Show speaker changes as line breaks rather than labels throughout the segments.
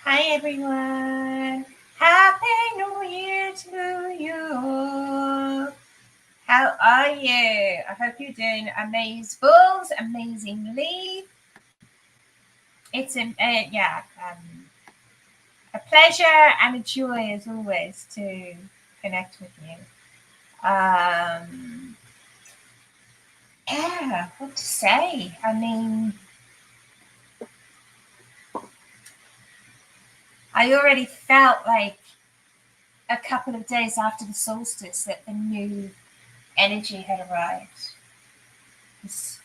Hi everyone. Happy New Year to you. How are you? I hope you're doing amazingly. It's a pleasure and a joy as always to connect with you. Um, yeah, what to say? I mean, I already felt like a couple of days after the solstice that the new energy had arrived. It's,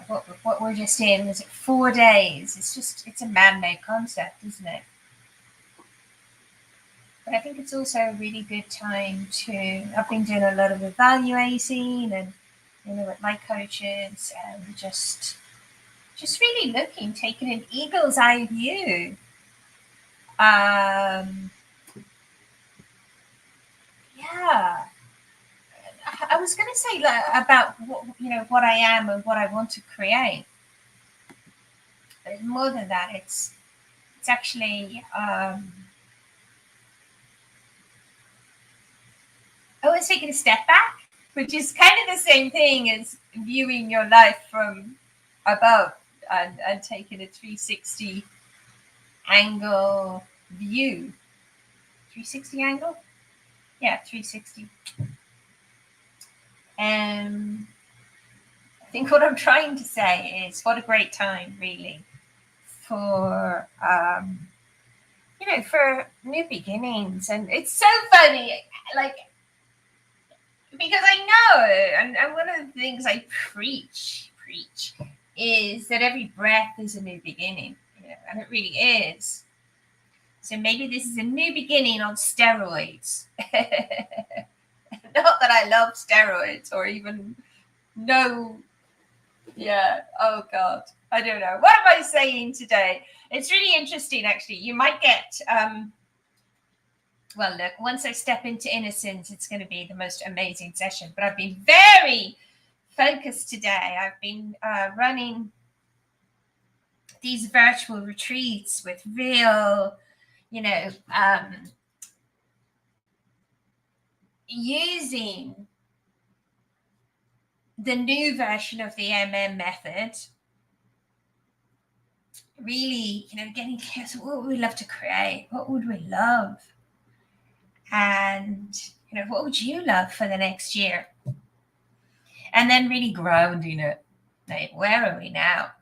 what we're just in, was it 4 days? It's a man-made concept, isn't it? But I think it's also a really good time to, I've been doing a lot of evaluating and, with my coaches, and just really looking, taking an eagle's eye view. Yeah, I was going to say about what I am and what I want to create. But more than that, it's actually always taking a step back, which is kind of the same thing as viewing your life from above and taking a 360 angle view. 360 angle? Yeah, 360. I think what I'm trying to say is what a great time, really, for for new beginnings. And it's so funny, like, because I know, and one of the things I preach is that every breath is a new beginning, and it really is. So maybe this is a new beginning on steroids. Not that I love steroids or even know. Yeah. Oh God. I don't know. What am I saying today? It's really interesting, actually. You might get. Well, look. Once I step into innocence, it's going to be the most amazing session. But I've been very focused today. I've been running these virtual retreats with real, using the new version of the MM method, really, getting clear to what would we love to create, what would we love, and what would you love for the next year, and then really grounding it. Like, where are we now?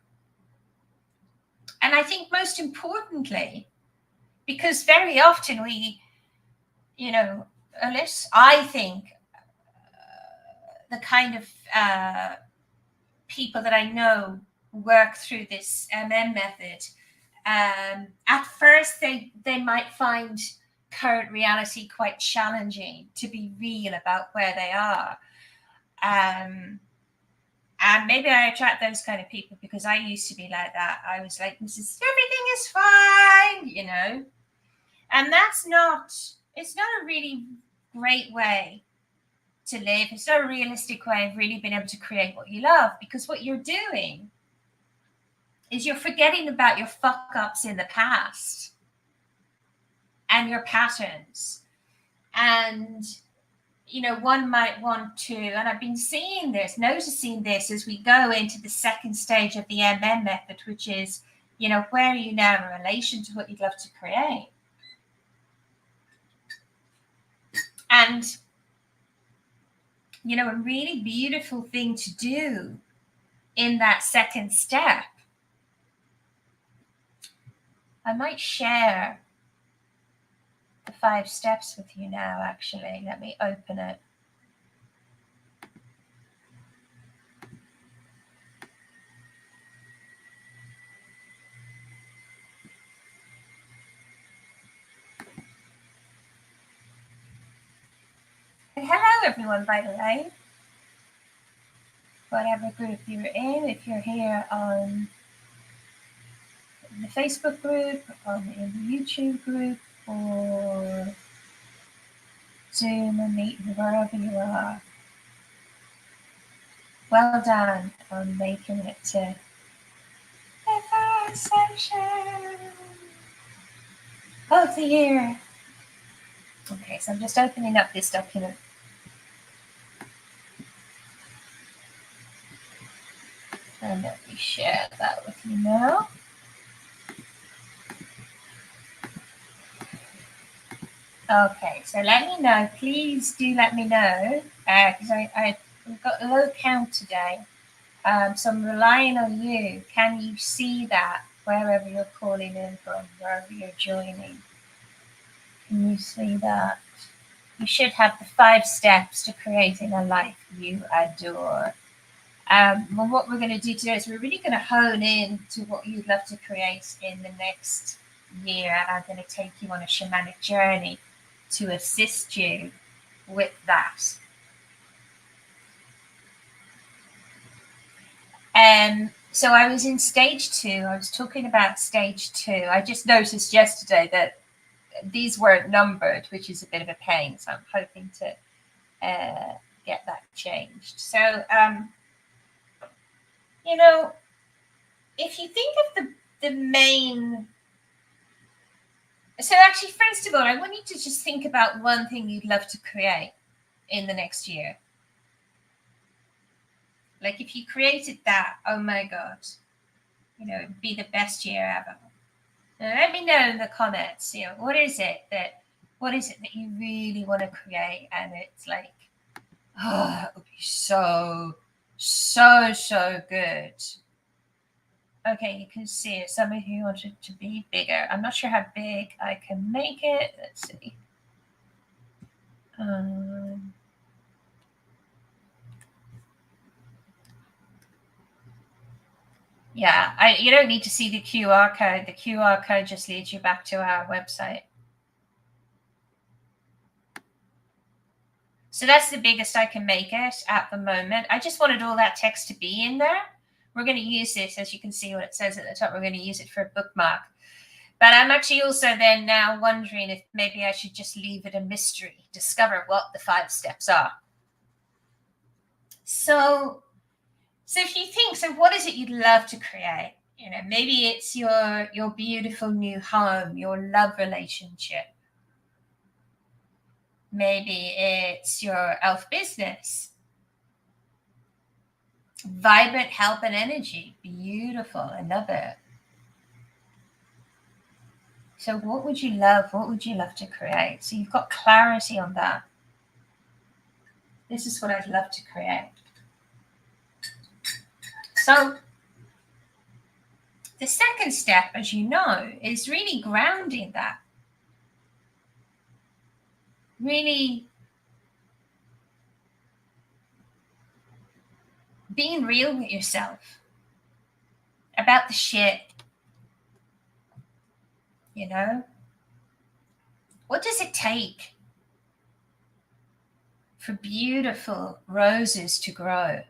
And I think most importantly, because very often we, unless I think the kind of people that I know work through this MM method, at first they might find current reality quite challenging to be real about where they are. And maybe I attract those kind of people because I used to be like that. I was like, everything is fine, and it's not a really great way to live. It's not a realistic way of really being able to create what you love, because what you're doing is you're forgetting about your fuck ups in the past and your patterns. And, one might want to, and I've been noticing this as we go into the second stage of the MM method, which is, where are you now in relation to what you'd love to create? And, a really beautiful thing to do in that second step, I might share the 5 steps with you now, actually. Let me open it. And hello, everyone, by the way. Whatever group you're in, if you're here on the Facebook group, in the YouTube group, or Zoom or Meet, wherever you are, well done on making it to the first session. of the year. Okay, so I'm just opening up this document. And let me share that with you now. Okay, so let me know. Please do let me know, because we've got a low count today. So I'm relying on you. Can you see that wherever you're calling in from, wherever you're joining? Can you see that? You should have the 5 steps to creating a life you adore. Well, what we're going to do today is we're really going to hone in to what you'd love to create in the next year. And I'm going to take you on a shamanic journey to assist you with that. So I was in stage 2. I was talking about stage 2. I just noticed yesterday that these weren't numbered, which is a bit of a pain. So I'm hoping to get that changed. So, if you think of the main... So actually, first of all, I want you to just think about one thing you'd love to create in the next year. Like if you created that, oh my God, it'd be the best year ever. Now, let me know in the comments, what is it that you really want to create? And it's like, oh, it would be so good. Okay, you can see it. Some of you want it to be bigger. I'm not sure how big I can make it. Let's see. Yeah, you don't need to see the QR code. The QR code just leads you back to our website. So that's the biggest I can make it at the moment. I just wanted all that text to be in there. We're going to use this, as you can see what it says at the top, we're going to use it for a bookmark. But I'm actually also then now wondering if maybe I should just leave it a mystery, discover what the 5 steps are. So if you think, so what is it you'd love to create? Maybe it's your beautiful new home, your love relationship. Maybe it's your elf business. Vibrant help and energy. Beautiful. Another. So what would you love? What would you love to create? So you've got clarity on that. This is what I'd love to create. So the second step, as you know, is really grounding that. Really being real with yourself about the shit. What does it take for beautiful roses to grow?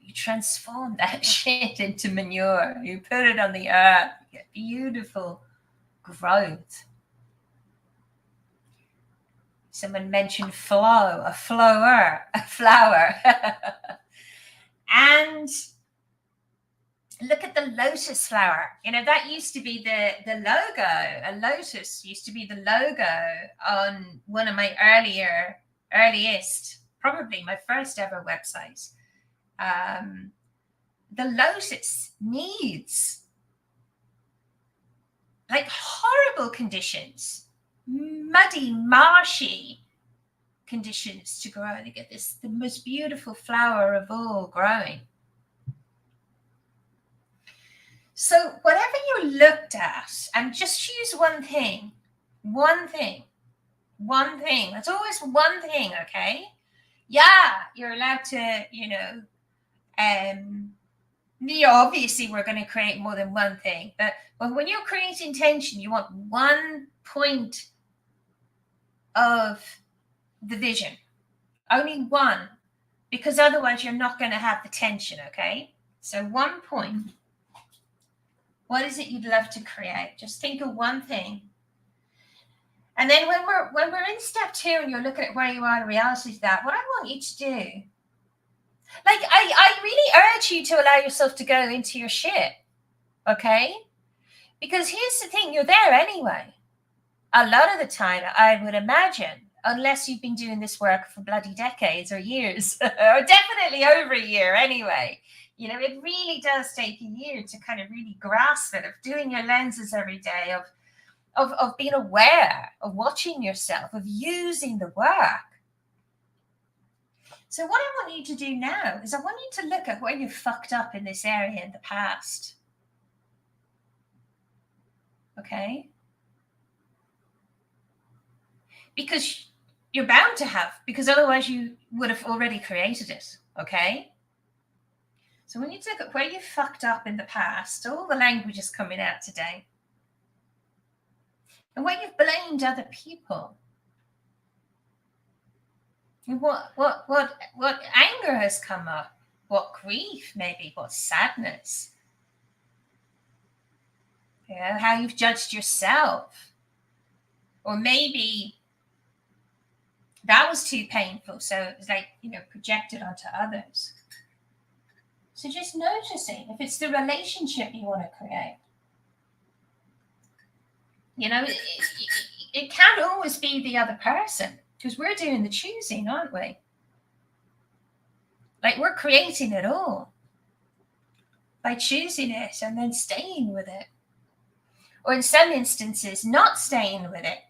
You transform that shit into manure. You put it on the earth. You get beautiful growth. Someone mentioned flow, a flower. And look at the lotus flower. That used to be the logo. A lotus used to be the logo on one of my earliest, probably my first ever website. The lotus needs like horrible conditions, muddy, marshy conditions to grow. They get the most beautiful flower of all growing. So whatever you looked at, and just choose one thing. That's always one thing, okay? Yeah, you're allowed to, obviously we're going to create more than one thing, but when you're creating tension, you want one point of the vision, only one, because otherwise you're not going to have the tension, okay? So 1 point. What is it you'd love to create? Just think of one thing. And then when we're in step 2 and you're looking at where you are in reality to that, what I want you to do, like I really urge you to allow yourself to go into your shit, okay? Because here's the thing, you're there anyway. A lot of the time, I would imagine, unless you've been doing this work for bloody decades or years, or definitely over a year anyway. It really does take a year to kind of really grasp it, of doing your lenses every day, of being aware, of watching yourself, of using the work. So what I want you to do now is I want you to look at where you fucked up in this area in the past. Okay? Because you're bound to have, because otherwise you would have already created it. Okay? So when you look at where you fucked up in the past, all the language is coming out today, and where you've blamed other people, and what anger has come up, what grief maybe, what sadness, how you've judged yourself, or maybe that was too painful, so it's like projected onto others. So just noticing if it's the relationship you want to create. It can't always be the other person, because we're doing the choosing, aren't we? Like, we're creating it all by choosing it and then staying with it. Or in some instances, not staying with it.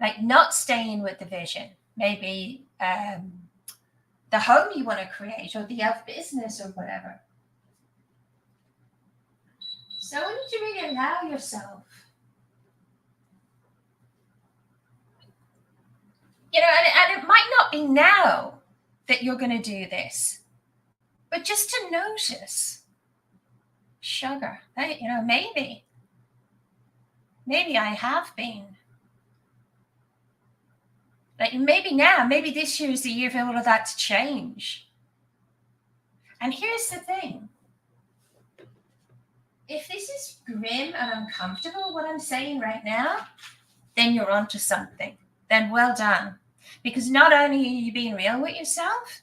Like not staying with the vision. Maybe the home you want to create, or the business, or whatever. So I want you to really allow yourself, and it might not be now that you're going to do this, but just to notice, sugar, maybe I have been. Like maybe this year is the year for all of that to change. And here's the thing. If this is grim and uncomfortable, what I'm saying right now, then you're onto something. Then well done. Because not only are you being real with yourself,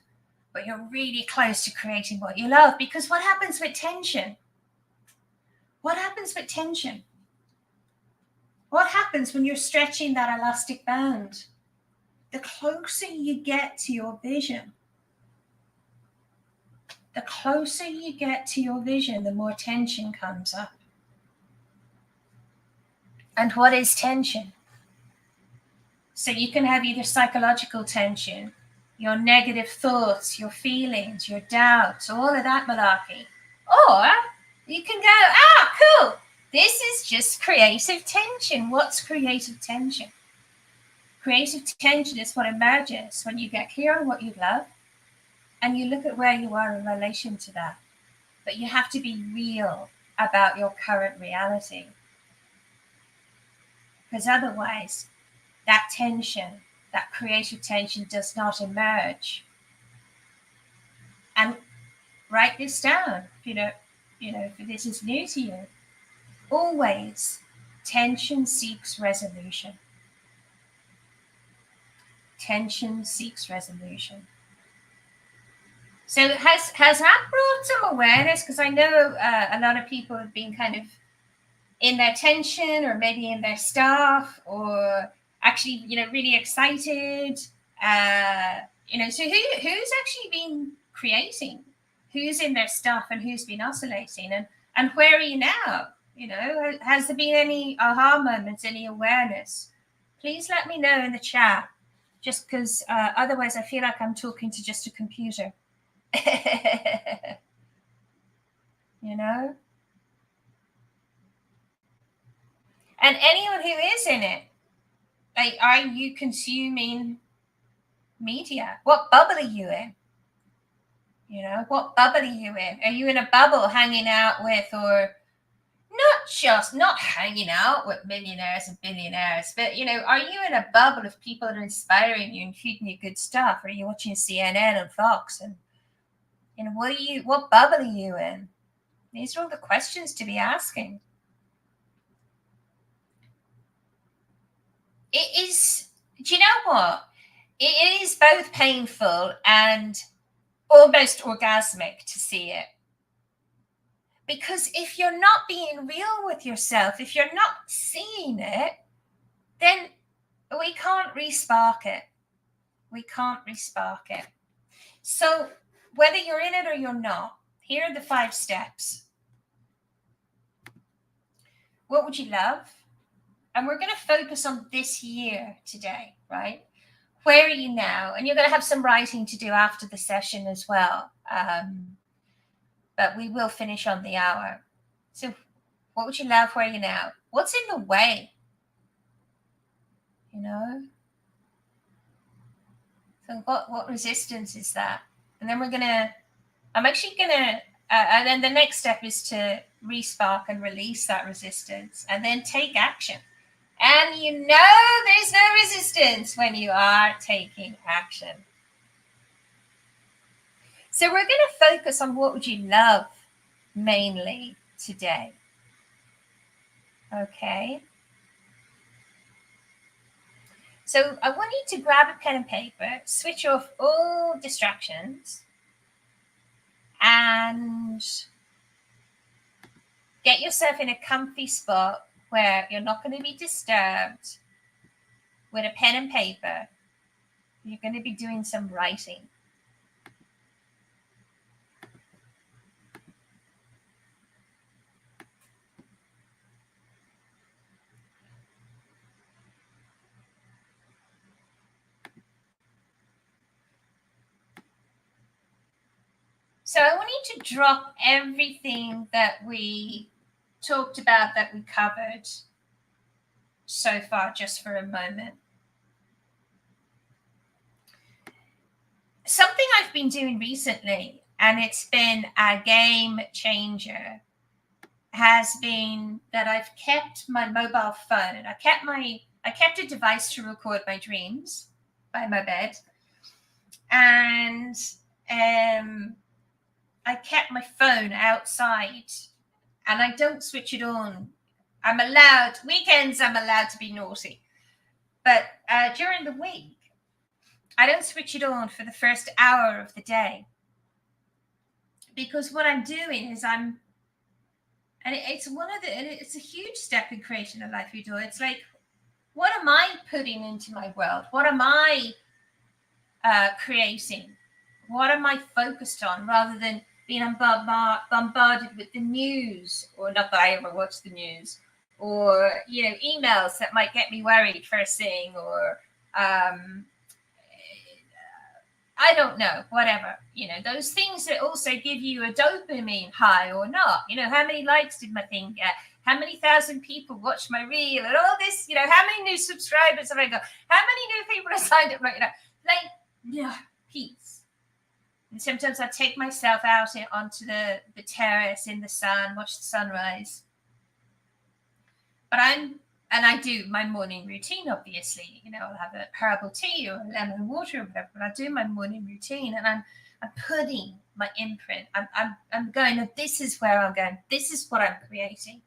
but you're really close to creating what you love. Because what happens with tension? What happens with tension? What happens when you're stretching that elastic band? The closer you get to your vision, the closer you get to your vision, the more tension comes up. And what is tension? So you can have either psychological tension, your negative thoughts, your feelings, your doubts, all of that malarkey. Or you can go, cool, this is just creative tension. What's creative tension? Creative tension is what emerges when you get clear on what you love and you look at where you are in relation to that. But you have to be real about your current reality. Because otherwise, that tension, that creative tension does not emerge. And write this down, if this is new to you. Always, tension seeks resolution. Tension seeks resolution. So has that brought some awareness? Because I know a lot of people have been kind of in their tension, or maybe in their stuff, or actually, really excited. So who's actually been creating? Who's in their stuff and who's been oscillating? And where are you now? Has there been any aha moments, any awareness? Please let me know in the chat. Just because otherwise I feel like I'm talking to just a computer. And anyone who is in it, like, are you consuming media? What bubble are you in? What bubble are you in? Are you in a bubble hanging out with, or not hanging out with millionaires and billionaires, but are you in a bubble of people that are inspiring you and feeding you good stuff? Or are you watching CNN and Fox? And what bubble are you in? These are all the questions to be asking. It is, do you know what? It is both painful and almost orgasmic to see it. Because if you're not being real with yourself, if you're not seeing it, then we can't re-spark it. We can't re-spark it. So whether you're in it or you're not, here are the 5 steps. What would you love? And we're going to focus on this year today, right? Where are you now? And you're going to have some writing to do after the session as well. But we will finish on the hour. So what would you love? Where are you now? What's in the way? You know? So what resistance is that? And then I'm actually going to, and then the next step is to re-spark and release that resistance and then take action. And you know there's no resistance when you are taking action. So we're going to focus on what would you love mainly today. Okay. So I want you to grab a pen and paper, switch off all distractions, and get yourself in a comfy spot where you're not going to be disturbed, with a pen and paper. You're going to be doing some writing. So I want you to drop everything that we talked about, that we covered so far, just for a moment. Something I've been doing recently, and it's been a game changer, has been that I've kept my mobile phone. I kept a device to record my dreams by my bed, and I kept my phone outside, and I don't switch it on. Weekends I'm allowed to be naughty, but during the week I don't switch it on for the first hour of the day, because what I'm doing is it's a huge step in creating a life you do. It's like, what am I putting into my world? What am I creating? What am I focused on, rather than being bombarded with the news, or not that I ever watch the news, or emails that might get me worried first thing, or I don't know, whatever, those things that also give you a dopamine high or not. How many likes did my thing get? How many thousand people watched my reel, and all this, how many new subscribers have I got? How many new people have signed up? Peace. And sometimes I take myself out onto the terrace in the sun, watch the sunrise. But I do my morning routine, obviously. I'll have a herbal tea or lemon water or whatever, but I do my morning routine, and I'm putting my imprint. I'm going, this is where I'm going. This is what I'm creating.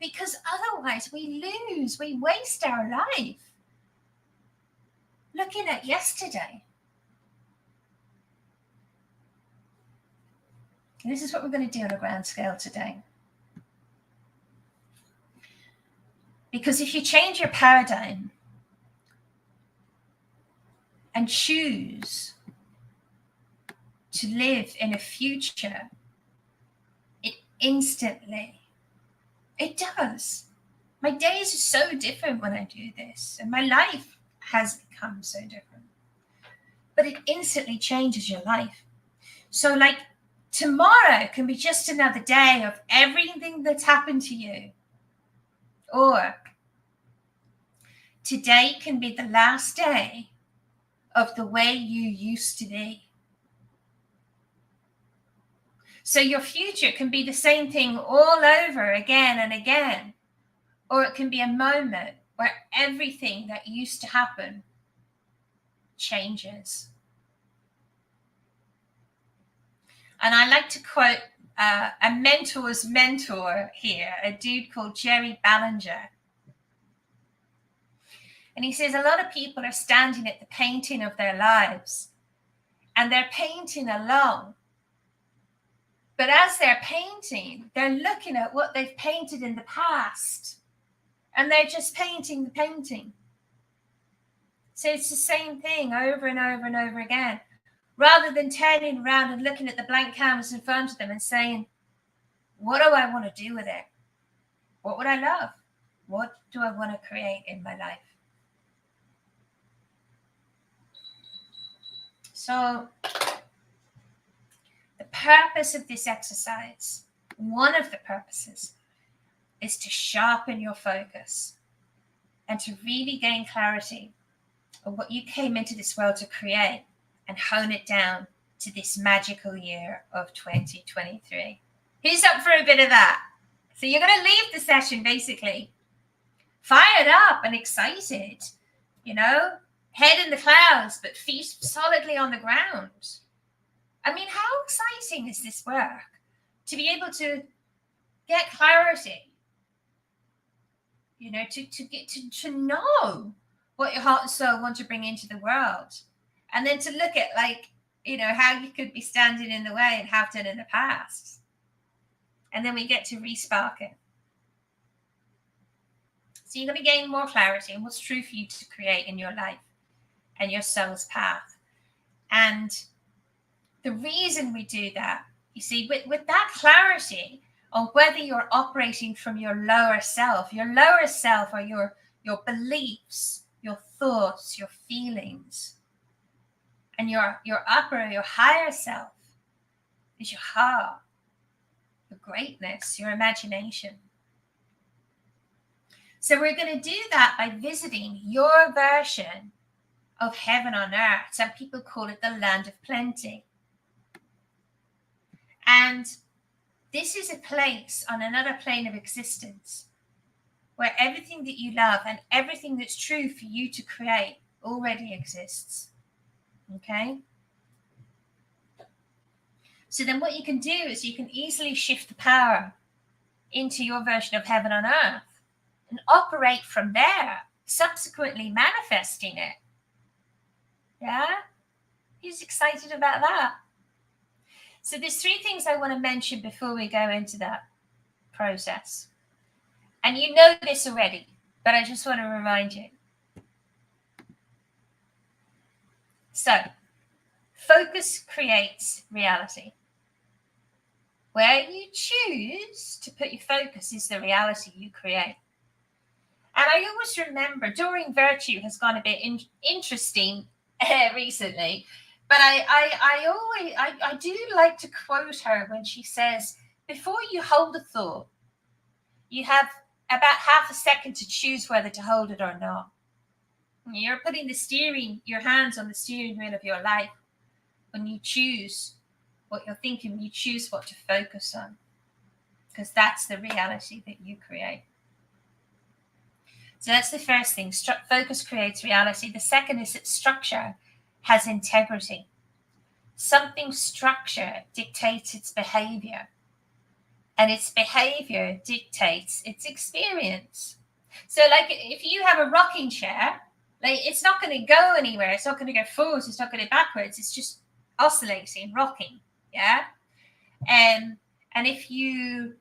Because otherwise we waste our life looking at yesterday. And this is what we're going to do on a grand scale today. Because if you change your paradigm and choose to live in a future, it does. My days are so different when I do this, and my life has become so different. But it instantly changes your life. So tomorrow can be just another day of everything that's happened to you. Or today can be the last day of the way you used to be. So your future can be the same thing all over again and again. Or it can be a moment where everything that used to happen changes. And I like to quote a mentor's mentor here, a dude called Jerry Ballinger. And he says a lot of people are standing at the painting of their lives, and they're painting along But as they're painting, they're looking at what they've painted in the past, and they're just painting the painting. So it's the same thing over and over and over again, rather than turning around and looking at the blank canvas in front of them and saying, what do I want to do with it? What would I love? What do I want to create in my life? So the purpose of this exercise, one of the purposes, is to sharpen your focus and to really gain clarity of what you came into this world to create and hone it down to this magical year of 2023. Who's up for a bit of that? So you're going to leave the session basically fired up and excited, head in the clouds, but feet solidly on the ground. I mean, how exciting is this work to be able to get clarity, to know what your heart and soul want to bring into the world, and then to look at how you could be standing in the way and have done in the past. And then we get to re-spark it. So you're going to gain more clarity in what's true for you to create in your life and your soul's path. And the reason we do that, you see, with that clarity on whether you're operating from your lower self are your beliefs, your thoughts, your feelings, and your upper, your higher self is your heart, your greatness, your imagination. So we're going to do that by visiting your version of heaven on earth. Some people call it the land of plenty. And this is a place on another plane of existence where everything that you love and everything that's true for you to create already exists. Okay? So then what you can do is you can easily shift the power into your version of heaven on earth and operate from there, subsequently manifesting it. Yeah? Who's excited about that? So there's 3 things I want to mention before we go into that process. And you know this already, but I just want to remind you. So, focus creates reality. Where you choose to put your focus is the reality you create. And I always remember Doreen Virtue has gone a bit interesting recently, but I do like to quote her when she says, before you hold a thought, you have about half a second to choose whether to hold it or not. You're putting your hands on the steering wheel of your life when you choose what you're thinking, you choose what to focus on, because that's the reality that you create. So that's the first thing. Focus creates reality. The second is that structure has integrity. Something structure dictates its behavior, and its behavior dictates its experience. So if you have a rocking chair, it's not going to go anywhere. It's not going to go forwards. It's not going to go backwards. It's just oscillating, rocking. Yeah. And if you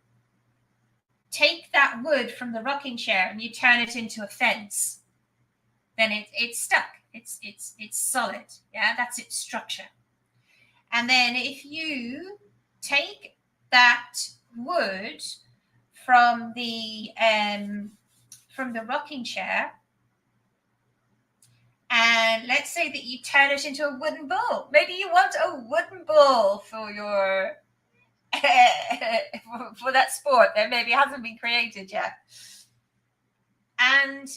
take that wood from the rocking chair and you turn it into a fence, then it's stuck. It's solid. Yeah. That's its structure. And then if you take that wood from the rocking chair, and let's say that you turn it into a wooden ball. Maybe you want a wooden ball for your for that sport that maybe hasn't been created yet. And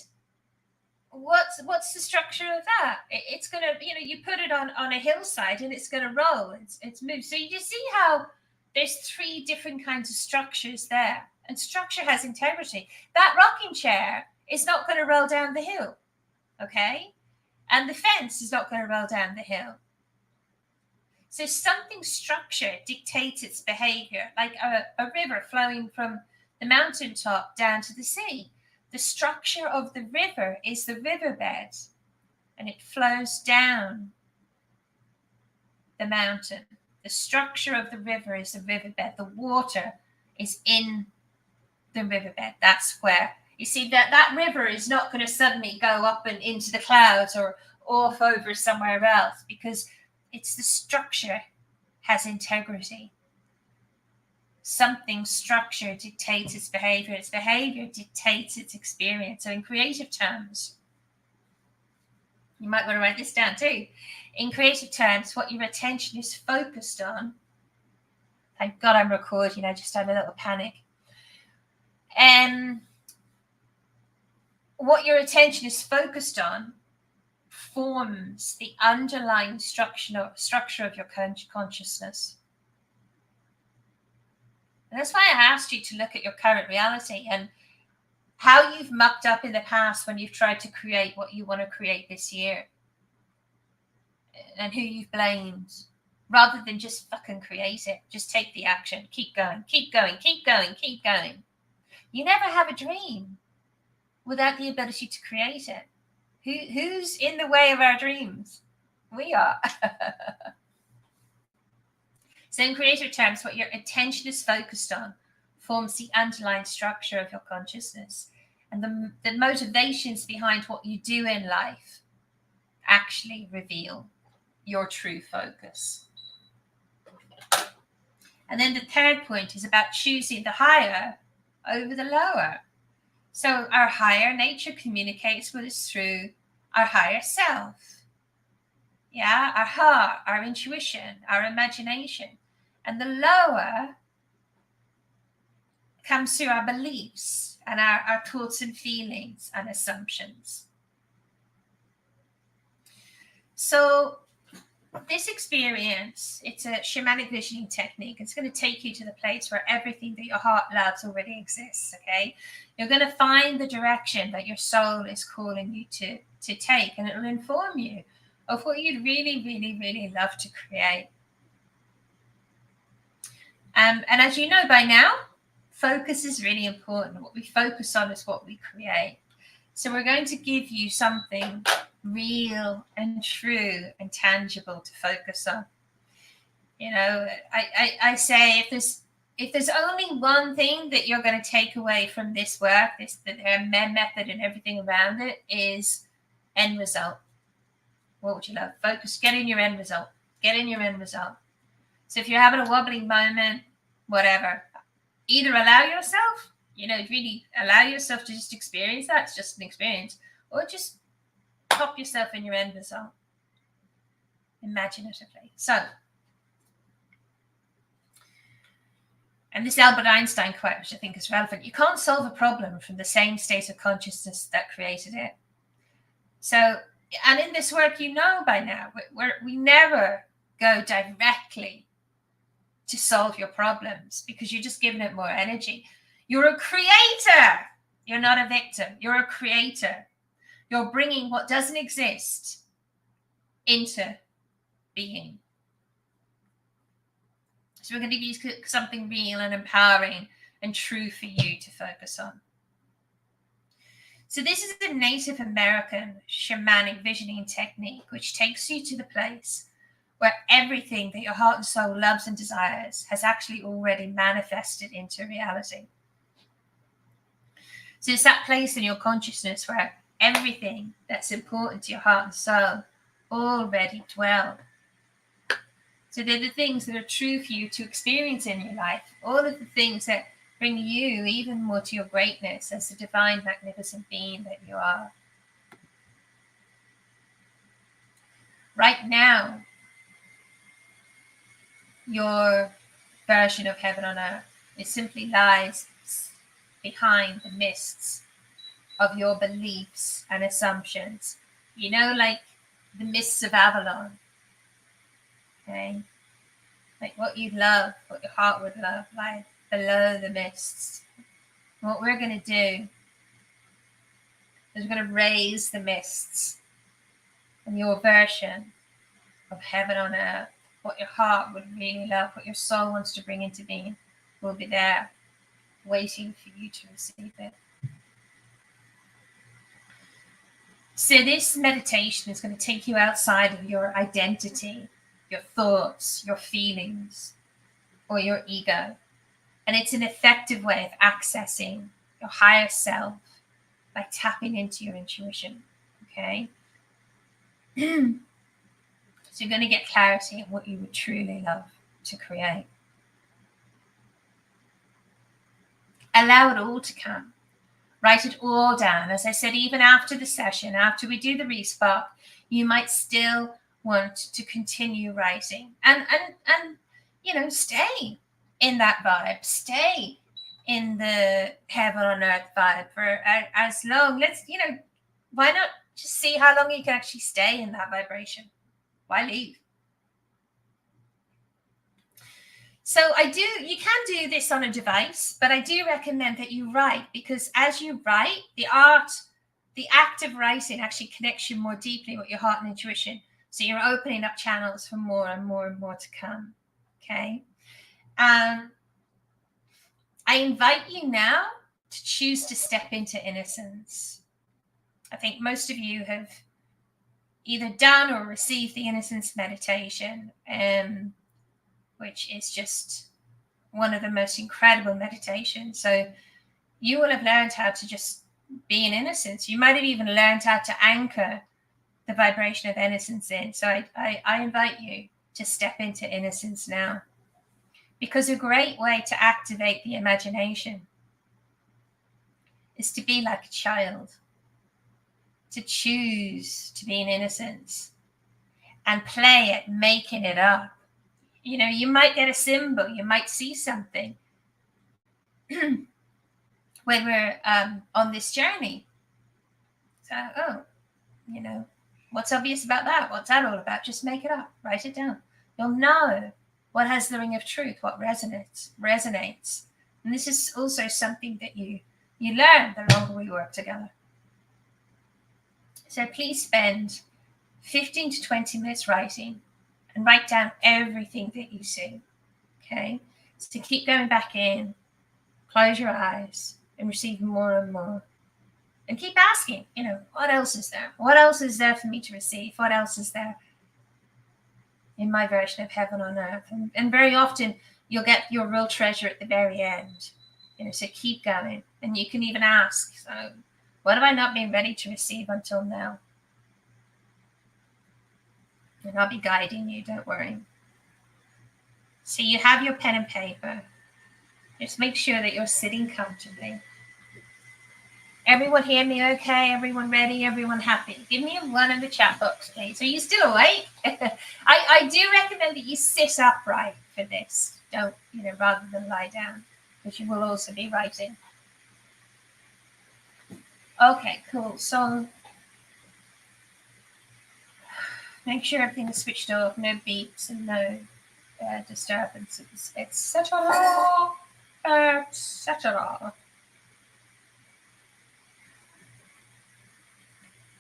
what's the structure of that? It's gonna, you put it on a hillside and it's gonna roll. It's moved. So you see how there's 3 different kinds of structures there, and structure has integrity. That rocking chair is not going to roll down the hill, okay? And the fence is not going to roll down the hill. So something structured dictates its behavior, like a river flowing from the mountaintop down to the sea. The structure of the river is the riverbed, and it flows down the mountain. The structure of the river is the riverbed. The water is in the riverbed. That's where you see that river is not going to suddenly go up and into the clouds or off over somewhere else, because it's the structure has integrity. Something structure dictates its behavior. Its behavior dictates its experience. So in creative terms, you might want to write this down too. In creative terms, what your attention is focused on. Thank God I'm recording. I just had a little panic. What your attention is focused on forms the underlying structure of your consciousness. And that's why I asked you to look at your current reality and how you've mucked up in the past when you've tried to create what you want to create this year, and who you've blamed, rather than just fucking create it. Just take the action. Keep going, keep going, keep going, keep going. You never have a dream without the ability to create it. Who's in the way of our dreams? We are. So in creative terms, what your attention is focused on forms the underlying structure of your consciousness. And the motivations behind what you do in life actually reveal your true focus. And then the third point is about choosing the higher over the lower. So our higher nature communicates with us through our higher self. Yeah, our heart, our intuition, our imagination. And the lower comes through our beliefs and our thoughts and feelings and assumptions. So this experience, it's a shamanic visioning technique. It's going to take you to the place where everything that your heart loves already exists, okay? You're going to find the direction that your soul is calling you to take, and it will inform you of what you'd really, really, really love to create. And as you know by now, focus is really important. What we focus on is what we create. So we're going to give you something real and true and tangible to focus on. You know, I say if there's only one thing that you're going to take away from this work, the MEM method and everything around it, is end result. What would you love? Focus, get in your end result. Get in your end result. So if you're having a wobbling moment, whatever, either allow yourself, really allow yourself to just experience that. It's just an experience. Or just pop yourself in your end result imaginatively. So, and this Albert Einstein quote, which I think is relevant, you can't solve a problem from the same state of consciousness that created it. So, and in this work, you know by now, we never go directly to solve your problems, because you're just giving it more energy. You're a creator. You're not a victim. You're a creator. You're bringing what doesn't exist into being. So we're going to give you something real and empowering and true for you to focus on. So this is a Native American shamanic visioning technique, which takes you to the place where everything that your heart and soul loves and desires has actually already manifested into reality. So it's that place in your consciousness where everything that's important to your heart and soul already dwell. So they're the things that are true for you to experience in your life, all of the things that bring you even more to your greatness as the divine, magnificent being that you are. Right now, your version of heaven on earth, it simply lies behind the mists of your beliefs and assumptions. Like the mists of Avalon. Okay? Like what you'd love, what your heart would love, like below the mists. What we're going to do is we're going to raise the mists, and your version of heaven on earth, what your heart would really love, what your soul wants to bring into being, will be there, waiting for you to receive it. So this meditation is going to take you outside of your identity your thoughts, your feelings, or your ego. And it's an effective way of accessing your higher self by tapping into your intuition. Okay? So you're going to get clarity on what you would truly love to create. Allow it all to come. Write it all down. As I said, even after the session, after we do the respark, you might still want to continue writing and stay in that vibe, stay in the heaven on earth vibe for as long. Why not just see how long you can actually stay in that vibration? Why leave? So you can do this on a device, but I do recommend that you write, because as you write, the act of writing actually connects you more deeply with your heart and intuition. So you're opening up channels for more and more and more to come. Okay. I invite you now to choose to step into innocence. I think most of you have either done or received the innocence meditation, which is just one of the most incredible meditations. So you will have learned how to just be in innocence. You might have even learned how to anchor the vibration of innocence in. So I invite you to step into innocence now, because a great way to activate the imagination is to be like a child, to choose to be in innocence and play it, making it up. You might get a symbol, you might see something when we're on this journey. So, what's obvious about that? What's that all about? Just make it up, write it down. You'll know what has the ring of truth, what resonates. And this is also something that you learn the longer we work together. So please spend 15 to 20 minutes writing, and write down everything that you see. Okay? So keep going back in, close your eyes, and receive more and more. And keep asking, what else is there? What else is there for me to receive? What else is there in my version of heaven on earth? And very often you'll get your real treasure at the very end. So keep going. And you can even ask, so what have I not been ready to receive until now? And I'll be guiding you, don't worry. So you have your pen and paper. Just make sure that you're sitting comfortably. Everyone hear me okay? Everyone ready? Everyone happy? Give me a 1 in the chat box, please. Are you still awake? I do recommend that you sit upright for this. Don't, rather than lie down, because you will also be writing. Okay, cool. So make sure everything is switched off, no beeps and no disturbances, etc. etc.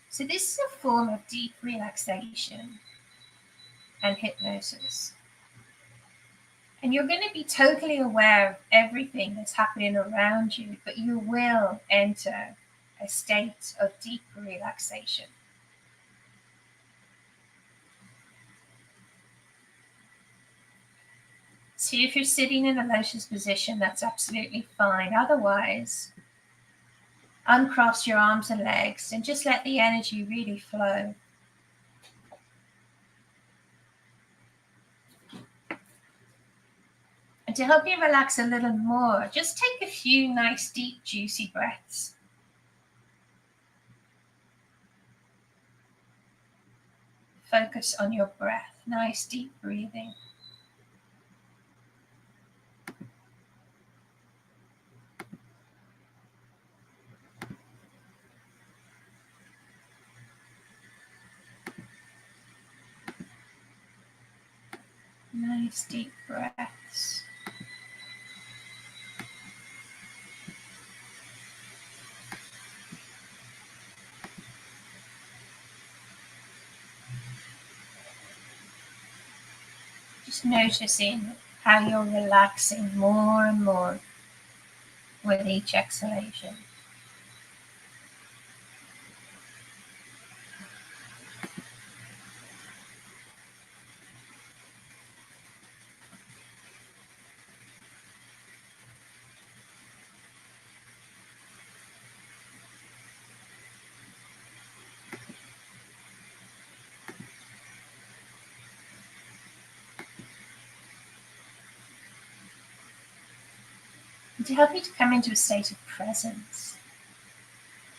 So this is a form of deep relaxation and hypnosis. And you're going to be totally aware of everything that's happening around you, but you will enter a state of deep relaxation. So if you're sitting in a lotus position, that's absolutely fine. Otherwise, uncross your arms and legs and just let the energy really flow. And to help you relax a little more, just take a few nice, deep, juicy breaths. Focus on your breath. Nice, deep breathing. Nice, deep breaths. Just noticing how you're relaxing more and more with each exhalation. to help you to come into a state of presence.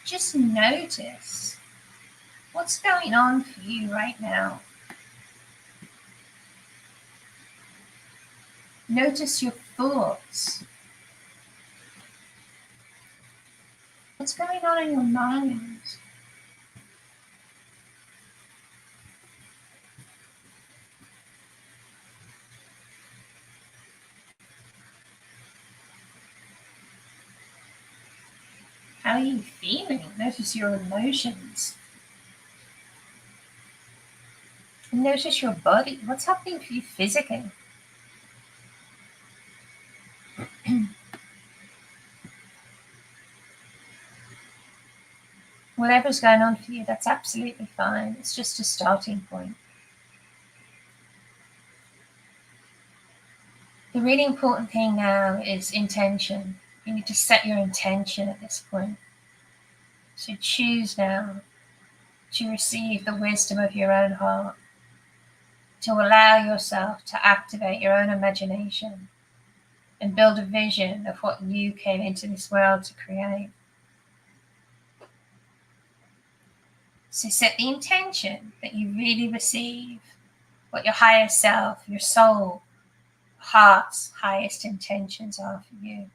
Just notice what's going on for you right now. Notice your thoughts. What's going on in your mind? How are you feeling? Notice your emotions. And notice your body. What's happening for you physically? Whatever's going on for you, that's absolutely fine. It's just a starting point. The really important thing now is intention. You need to set your intention at this point. So choose now to receive the wisdom of your own heart, to allow yourself to activate your own imagination and build a vision of what you came into this world to create. So set the intention that you really receive what your higher self, your soul, heart's highest intentions are for you.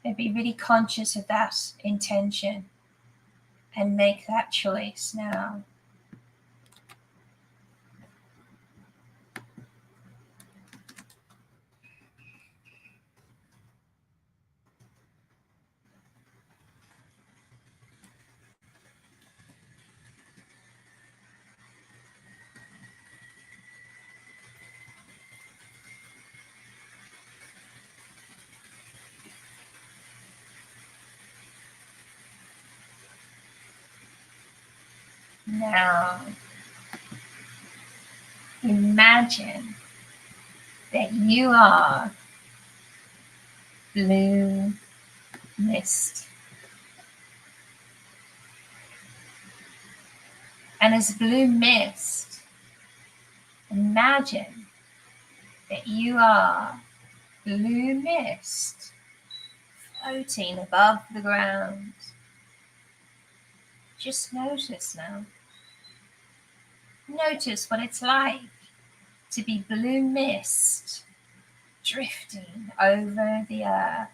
And be really conscious of that intention and make that choice now. Now, imagine that you are blue mist. And as blue mist, imagine that you are blue mist floating above the ground. Just notice now. Notice what it's like to be blue mist drifting over the earth.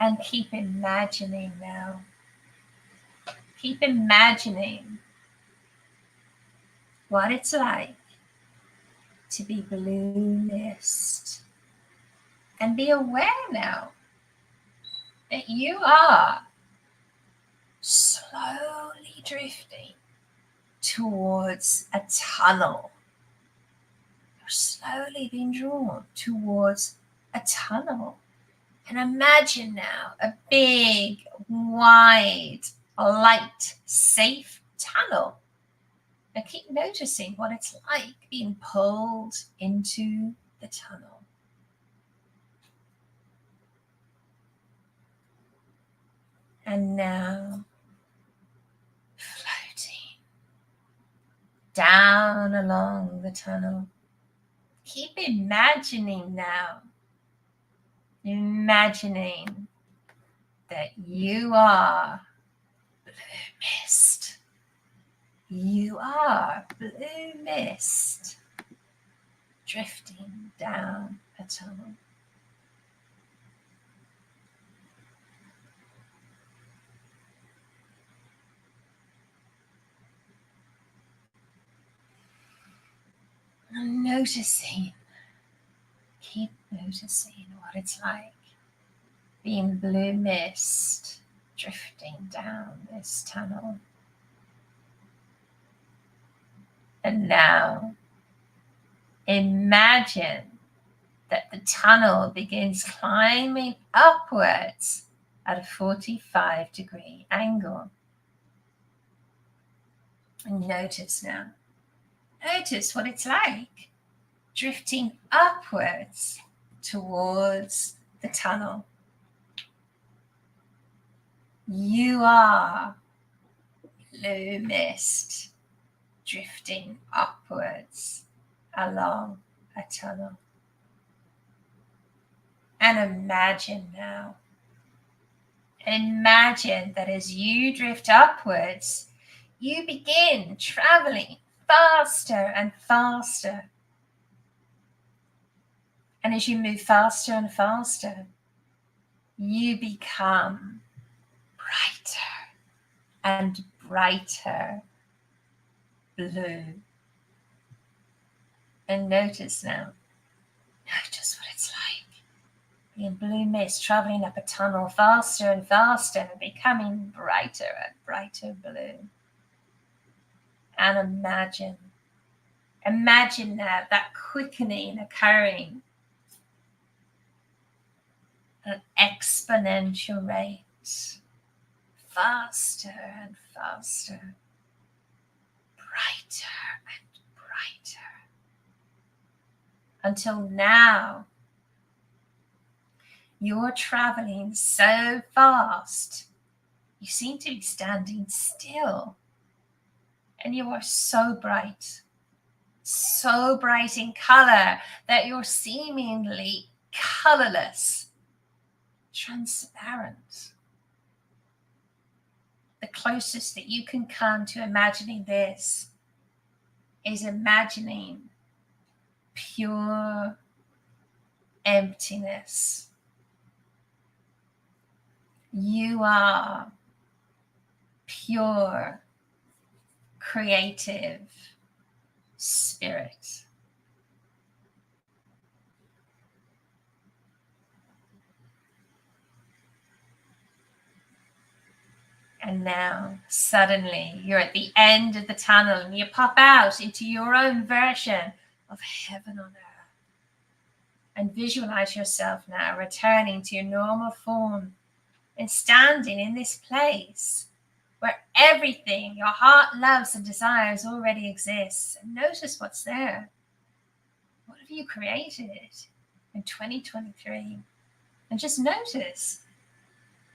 And keep imagining now. Keep imagining what it's like to be blue mist. And be aware now that you are slowly drifting towards a tunnel. You're slowly being drawn towards a tunnel. And imagine now a big, wide, light, safe tunnel. Now keep noticing what it's like being pulled into the tunnel. And now floating down along the tunnel. Keep imagining now. Imagining that you are blue mist. You are blue mist drifting down a tunnel. And noticing, keep noticing what it's like being blue mist drifting down this tunnel. And now imagine that the tunnel begins climbing upwards at a 45-degree angle. And notice now. Notice what it's like drifting upwards towards the tunnel. You are blue mist drifting upwards along a tunnel. And imagine now. Imagine that as you drift upwards, you begin traveling faster and faster. And as you move faster and faster, you become brighter and brighter blue. And notice now, notice what it's like. In blue mist traveling up a tunnel faster and faster, becoming brighter and brighter blue. And imagine now that quickening occurring at an exponential rate, faster and faster, brighter and brighter, until now you're traveling so fast you seem to be standing still, and you are so bright in color that you're seemingly colorless, transparent. The closest that you can come to imagining this is imagining pure emptiness. You are pure, creative spirit. And now, suddenly, you're at the end of the tunnel and you pop out into your own version of heaven on earth. And visualize yourself now returning to your normal form and standing in this place where everything your heart loves and desires already exists. And notice what's there. What have you created in 2023? And just notice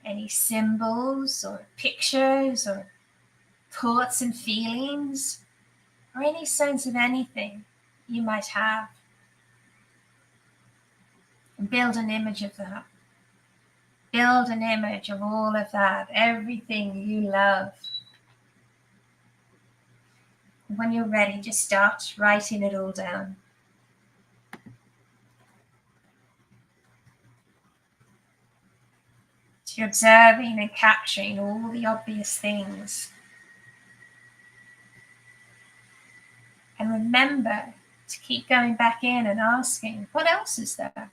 any symbols or pictures or thoughts and feelings or any sense of anything you might have. And build an image of that. Build an image of all of that, everything you love. When you're ready, just start writing it all down. So you're observing and capturing all the obvious things. And remember to keep going back in and asking, what else is there?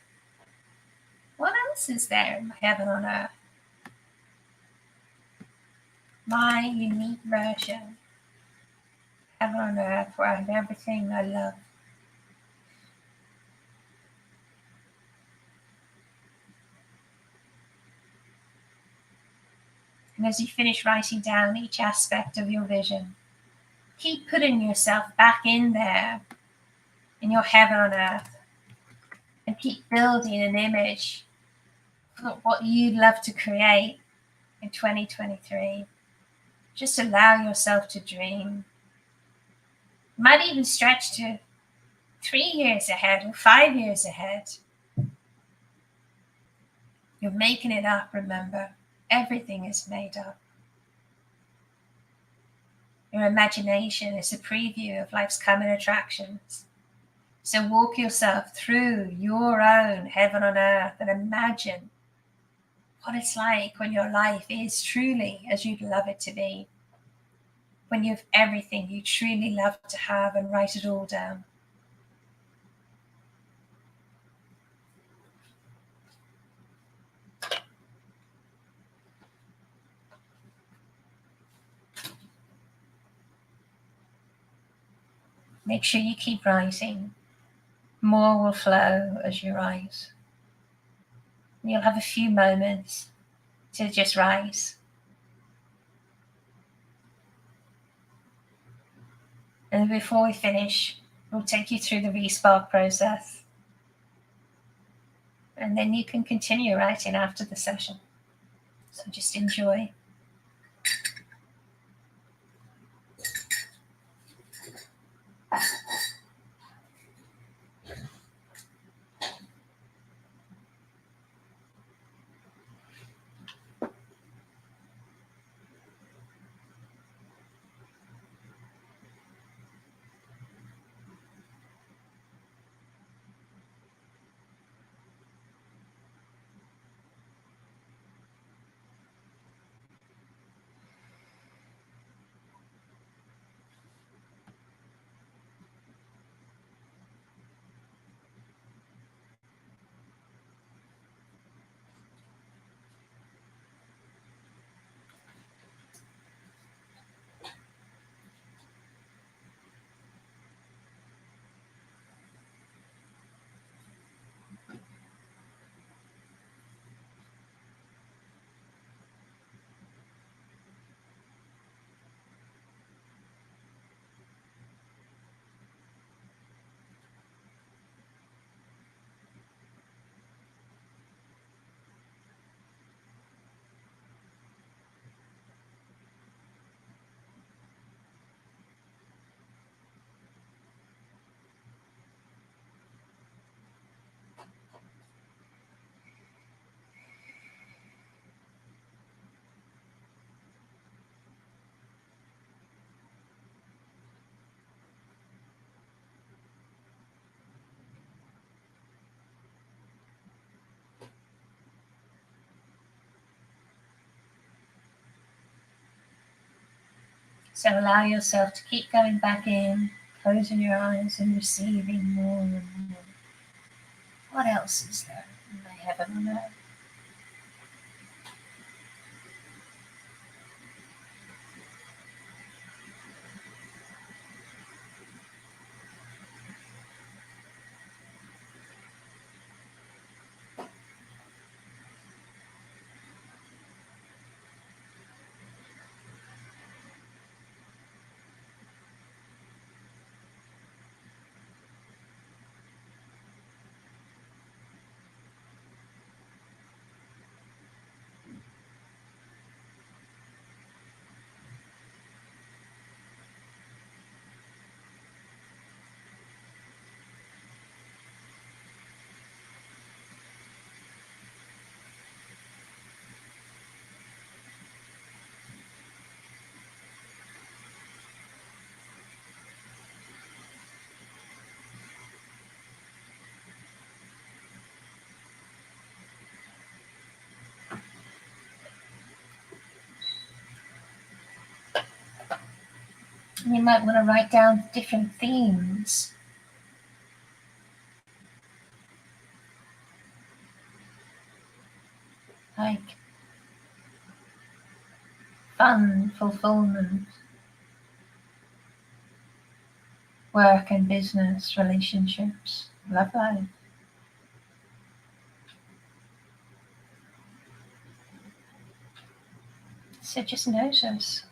What else is there in my heaven on earth? My unique version. Heaven on earth where I have everything I love. And as you finish writing down each aspect of your vision, keep putting yourself back in there, in your heaven on earth, and keep building an image of what you'd love to create in 2023. Just allow yourself to dream. It might even stretch to 3 years ahead or 5 years ahead. You're making it up, remember. Everything is made up. Your imagination is a preview of life's coming attractions. So walk yourself through your own heaven on earth and imagine what it's like when your life is truly as you'd love it to be. When you have everything you truly love to have, and write it all down. Make sure you keep writing. More will flow as you write. And you'll have a few moments to just write. And before we finish, we'll take you through the respark process. And then you can continue writing after the session. So just enjoy. So allow yourself to keep going back in, closing your eyes and receiving more and more. What else is there in my heaven on earth? You might want to write down different themes. Like fun, fulfillment, work and business, relationships, love life. So just notice.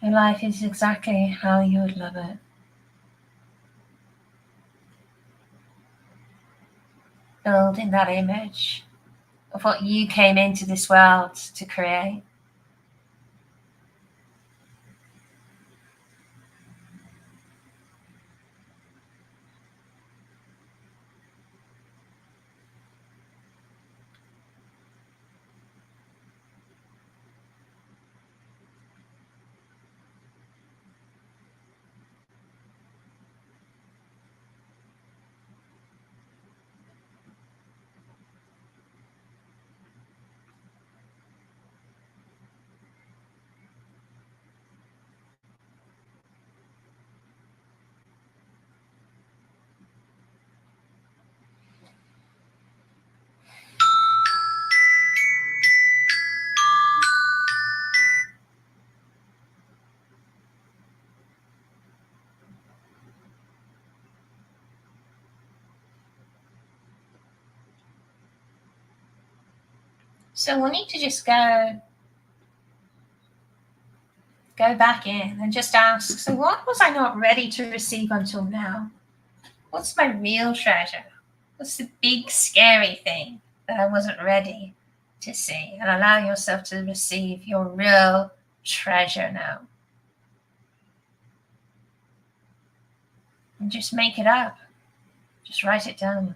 Your life is exactly how you would love it. Building that image of what you came into this world to create. So we need to just go back in and just ask, so what was I not ready to receive until now? What's my real treasure? What's the big scary thing that I wasn't ready to see? And allow yourself to receive your real treasure now. And just make it up. Just write it down.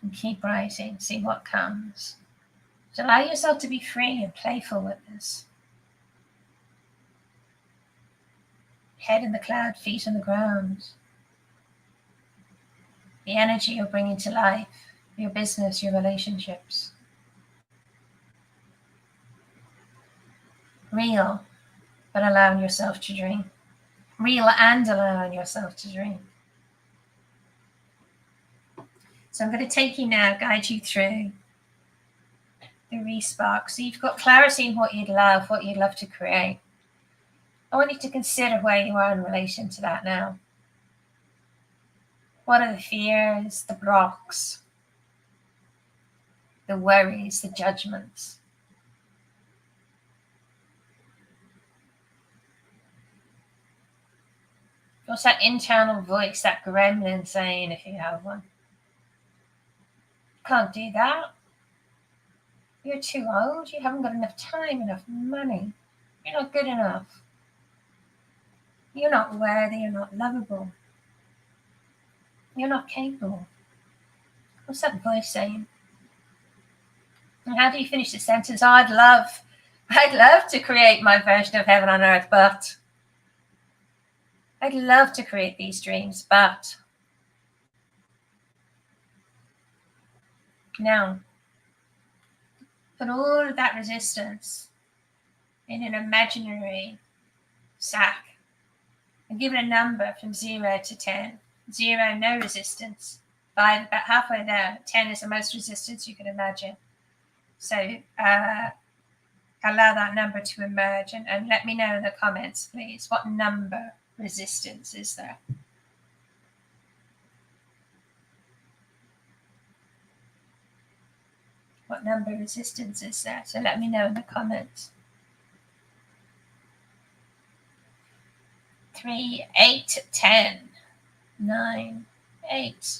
And keep writing. See what comes. So allow yourself to be free and playful with this. Head in the cloud, feet on the ground. The energy you're bringing to life, your business, your relationships. Real, but allowing yourself to dream. Real and allowing yourself to dream. So I'm going to take you now, guide you through the respark. So you've got clarity in what you'd love to create. I want you to consider where you are in relation to that now. What are the fears, the blocks, the worries, the judgments? What's that internal voice, that gremlin saying, if you have one? Can't do that. You're too old. You haven't got enough time, enough money. You're not good enough. You're not worthy. You're not lovable. You're not capable. What's that voice saying? And how do you finish the sentence? Oh, I'd love to create my version of heaven on earth, but I'd love to create these dreams, but now, put all of that resistance in an imaginary sack and give it a number from 0 to 10. 0, no resistance. 5, about halfway there. 10 is the most resistance you can imagine. So allow that number to emerge and let me know in the comments, please. What number resistance is there? What number resistance is there? So let me know in the comments. 3, 8, 10, 9, 8,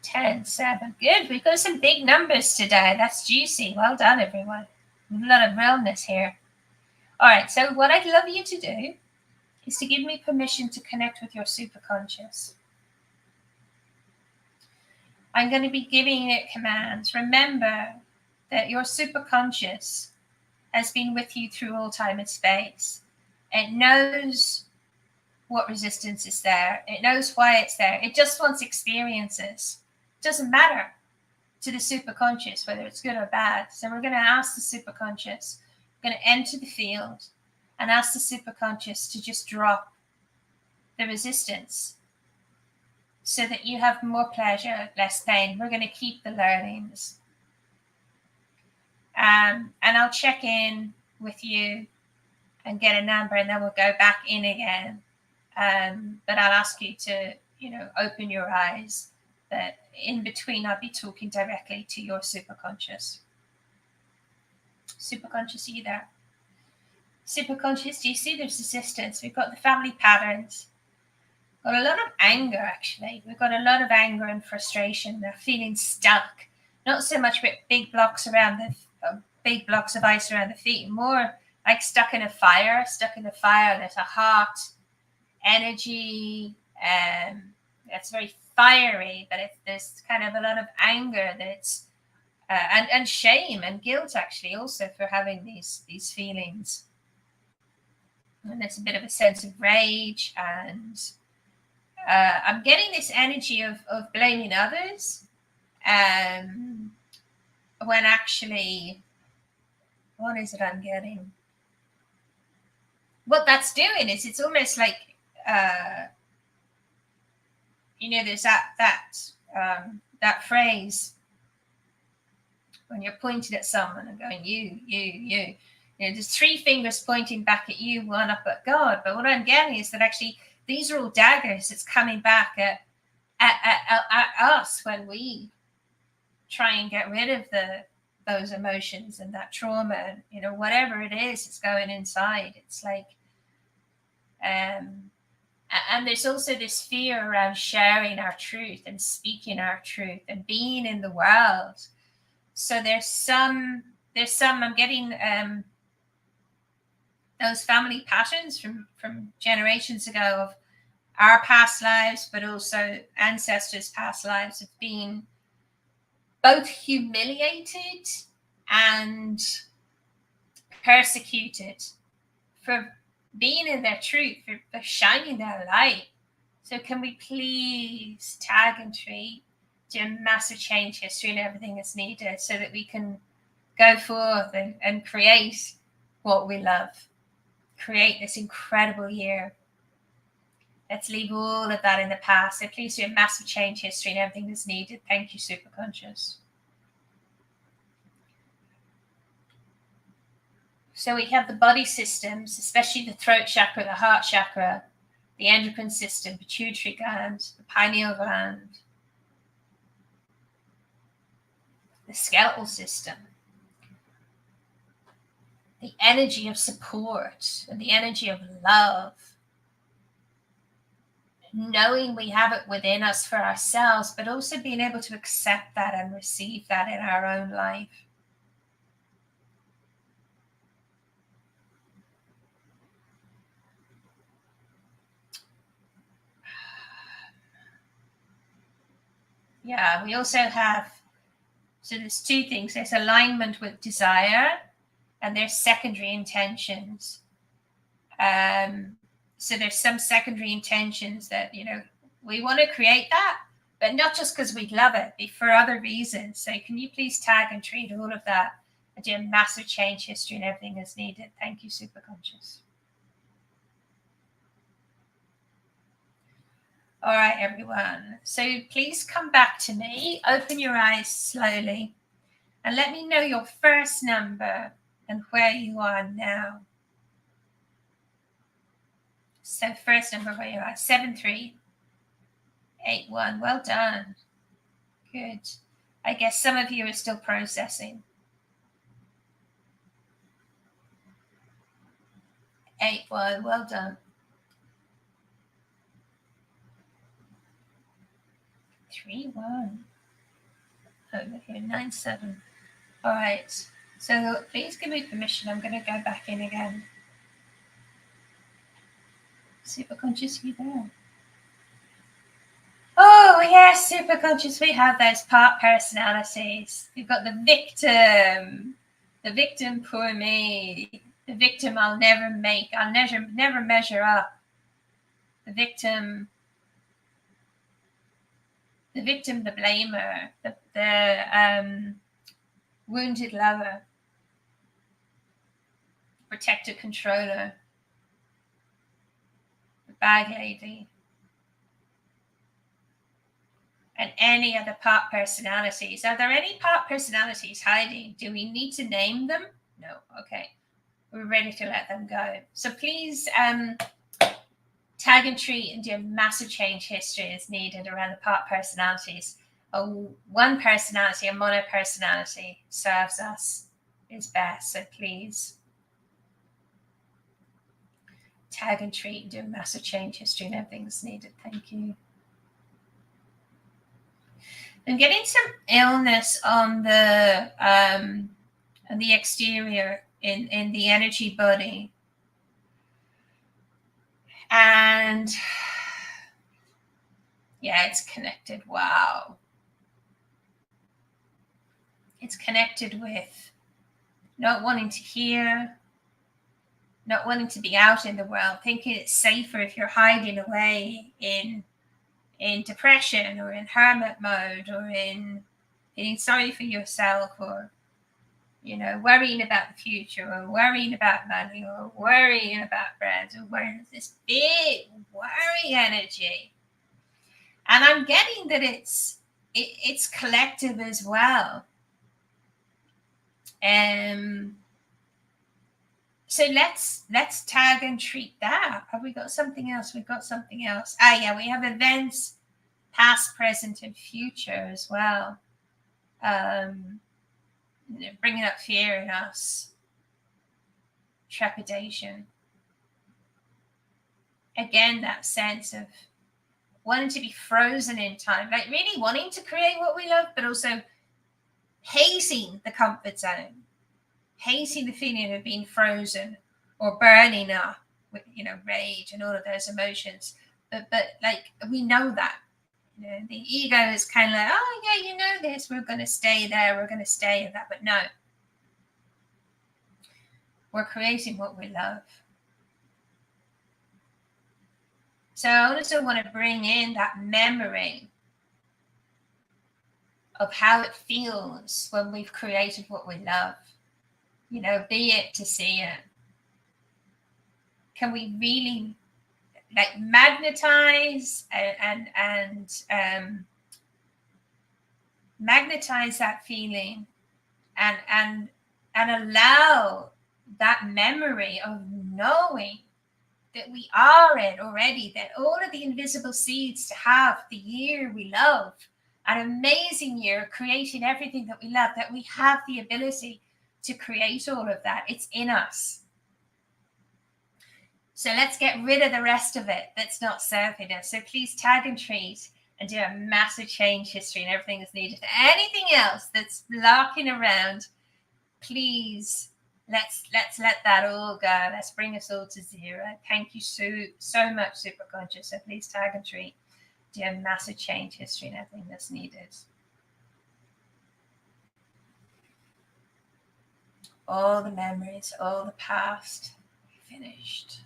10, 7. Good. We've got some big numbers today. That's juicy. Well done, everyone. A lot of realness here. All right. So what I'd love you to do is to give me permission to connect with your superconscious. I'm going to be giving it commands. Remember that your superconscious has been with you through all time and space. It knows what resistance is there. It knows why it's there. It just wants experiences. It doesn't matter to the superconscious whether it's good or bad. So we're going to ask the superconscious, we're going to enter the field and ask the superconscious to just drop the resistance so that you have more pleasure, less pain. We're going to keep the learnings. And I'll check in with you and get a number, and then we'll go back in again. But I'll ask you to, open your eyes. But in between, I'll be talking directly to your superconscious. Superconscious, are you there? Superconscious, do you see there's resistance? We've got the family patterns. Got a lot of anger, actually. We've got a lot of anger and frustration. They're feeling stuck. Not so much with big blocks of ice around the feet, more like stuck in a fire. There's a hot energy, that's very fiery, but there's kind of a lot of anger that's and shame and guilt, actually, also for having these feelings. And there's a bit of a sense of rage, and I'm getting this energy of blaming others, when actually, what is it I'm getting? What that's doing is it's almost like, there's that phrase when you're pointing at someone and going, you. There's 3 fingers pointing back at you, 1 up at God. But what I'm getting is that actually these are all daggers that's coming back at us when we try and get rid of those emotions and that trauma, whatever it is that's going inside. It's like, and there's also this fear around sharing our truth and speaking our truth and being in the world. So there's some I'm getting those family patterns from generations ago of our past lives, but also ancestors' past lives, of being both humiliated and persecuted for being in their truth, for shining their light. So can we please tag and treat, do a massive change history and everything that's needed so that we can go forth and create what we love, create this incredible year. Let's leave all of that in the past. So please do a massive change history and everything that's needed. Thank you, Superconscious. So we have the body systems, especially the throat chakra, the heart chakra, the endocrine system, pituitary gland, the pineal gland, the skeletal system, the energy of support and the energy of love, knowing we have it within us for ourselves, but also being able to accept that and receive that in our own life. Yeah, we also have, so there's 2 things. There's alignment with desire and there's secondary intentions. So there's some secondary intentions that, we want to create that, but not just because we love it, but for other reasons. So can you please tag and treat all of that I do a massive change history and everything that's needed. Thank you, Superconscious. All right, everyone. So please come back to me. Open your eyes slowly and let me know your first number and where you are now. So first number where you are, 7381. Well done. Good. I guess some of you are still processing. 81. Well done. 31. Over here, 97. All right. So please give me permission. I'm going to go back in again. Superconscious, you there? Oh, yes, superconscious. We have those part personalities. We've got the victim, poor me, the victim I'll never make, I'll never measure up, the victim, the blamer, the wounded lover, protector controller, the bag lady, and any other part personalities. Are there any part personalities hiding? Do we need to name them? No. Okay. We're ready to let them go. So please tag and treat and do a massive change history is needed around the part personalities. One personality, a mono personality serves us is best. So please tag and treat and do a massive change history and everything's needed. Thank you. I'm getting some illness on the exterior in the energy body. And yeah, it's connected. Wow. It's connected with not wanting to hear, not wanting to be out in the world, thinking it's safer if you're hiding away in depression or in hermit mode or in feeling sorry for yourself or, worrying about the future or worrying about money or worrying about friends or worrying this big worry energy. And I'm getting that it's collective as well. So let's tag and treat that. Have we got something else? We've got something else. Yeah, we have events, past, present, and future as well. Bringing up fear in us, trepidation. Again, that sense of wanting to be frozen in time, like really wanting to create what we love, but also hating the comfort zone, hating the feeling of being frozen or burning up with, rage and all of those emotions. But like, we know that, the ego is kind of like, oh yeah, this, we're going to stay there, we're going to stay in that. But no, we're creating what we love. So I also want to bring in that memory of how it feels when we've created what we love. Be it to see it. Can we really magnetize and magnetize that feeling and allow that memory of knowing that we are it already, that all of the invisible seeds to have the year we love, an amazing year, creating everything that we love, that we have the ability to create all of that. It's in us. So let's get rid of the rest of it that's not serving us. So please tag and treat and do a massive change history and everything that's needed. Anything else that's lurking around, please let's let that all go. Let's bring us all to zero. Thank you so much, Superconscious. So please tag and treat, do a massive change history and everything that's needed. All the memories, all the past, finished.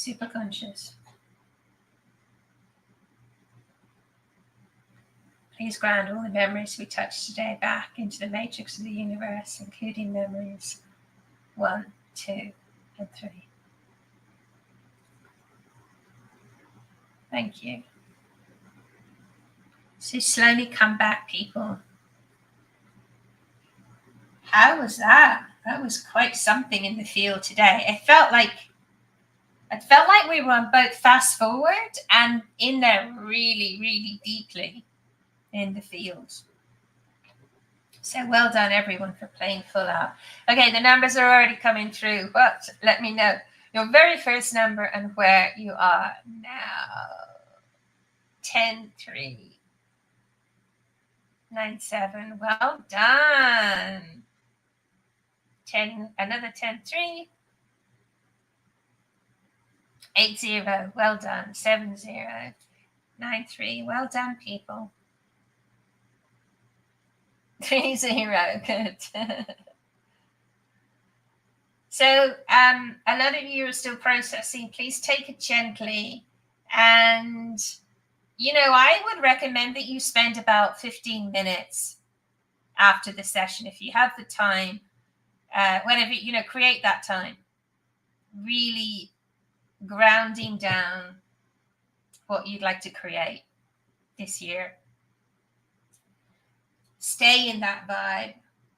Superconscious. Please ground all the memories we touched today back into the matrix of the universe, including memories 1, 2, and 3. Thank you. So slowly come back, people. How was that? That was quite something in the field today. It felt like we were on both fast forward and in there really, really deeply in the field. So well done, everyone, for playing full out. Okay, the numbers are already coming through, but let me know your very first number and where you are now. 10-3-9-7. Well done. 10, another 10-3. 8-0. Well done. 7-0. 9-3. Well done, people. 3-0. Good. So a lot of you are still processing. Please take it gently. And, I would recommend that you spend about 15 minutes after the session, if you have the time, whenever, create that time. Really grounding down what you'd like to create this year. Stay in that vibe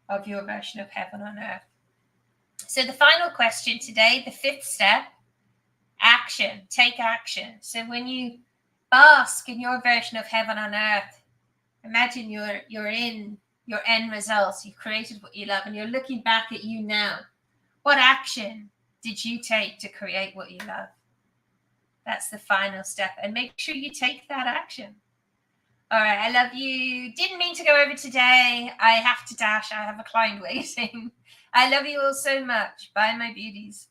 of your version of heaven on earth. So the final question today, the fifth step, action. Take action. So when you bask in your version of heaven on earth, imagine you're in your end results. You've created what you love and you're looking back at you now. What action did you take to create what you love? That's the final step. And make sure you take that action. All right, I love you. Didn't mean to go over today. I have to dash. I have a client waiting. I love you all so much. Bye, my beauties.